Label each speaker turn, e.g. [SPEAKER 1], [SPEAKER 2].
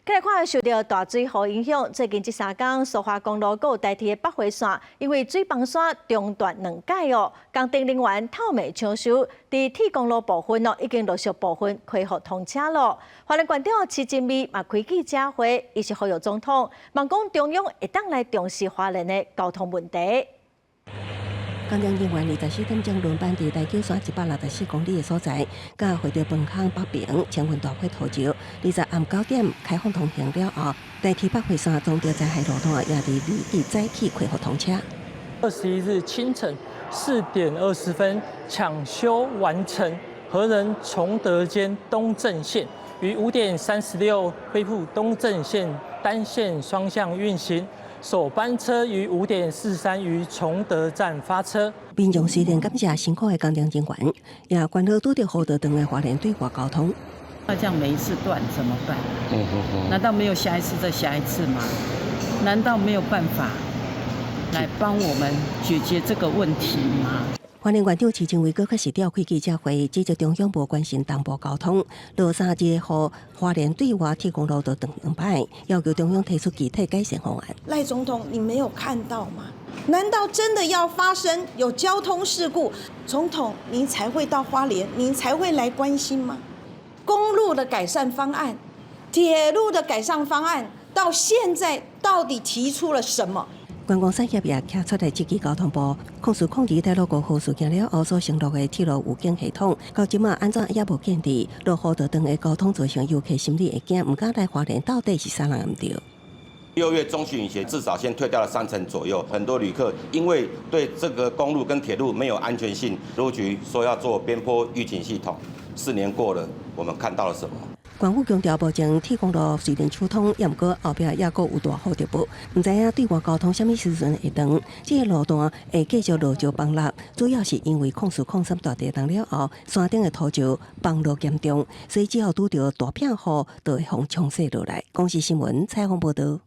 [SPEAKER 1] 再来看受到大水河影响，最近这3天苏花公路有代替的北回线，因为水泵线中断2解哦。工程人员透暝抢修，伫铁公路部分已经陆续部分恢复通车了。花莲县长徐正美嘛开记者会，伊是呼吁总统，望讲中央会当来重视花莲的交通问题。
[SPEAKER 2] 工程人员24点钟轮班伫台九线164公里的所在，甲回到本坑北平前运大会头桥，20暗9点开放通行了后，代替北回线中条灾害路段也伫明日早起恢复通车。
[SPEAKER 3] 21日清晨4点20分抢修完成，和仁崇德间东正线于5点36恢复东正线单线双向运行。首班车于5点43于崇德站发车。
[SPEAKER 2] 民众虽然感谢辛苦的工程人员，也关注拄到雨道长的花莲对外交通。
[SPEAKER 4] 那这样每一次断怎么办？难道没有下一次再下一次吗？难道没有办法来帮我们解决这个问题吗？
[SPEAKER 2] 花莲县长徐正伟阁是召开记者会，指责中央无关心东部交通，落3日予花莲对外铁公路道断2摆，要求中央提出具体改善方案。
[SPEAKER 5] 赖总统，你没有看到吗？难道真的要发生有交通事故，总统您才会到花莲，您才会来关心吗？公路的改善方案、铁路的改善方案，到现在到底提出了什么？
[SPEAKER 2] 观光产业也提出来，积极交通部控诉控制铁路过户事件了后所承诺的铁路预警系统，到即马安怎也无建立，落雨道长的交通造成游客心理会惊，唔敢来花莲，到底是啥人唔对
[SPEAKER 6] ？6月中旬以前，至少先退掉了30%左右。很多旅客因为对这个公路跟铁路没有安全性，路局说要做边坡预警系统。4年过了，我们看到了什么？
[SPEAKER 2] 县府强调，目前铁公路虽然疏通，也毋过后壁也阁有大雨着步，唔知影对外交通什么时阵会长，这个路段会继续落石崩落，主要是因为控诉控3大地震了后，山顶的土石崩落严重，所以只要拄到大片雨，就会风冲泻落来。公视新闻采访报道。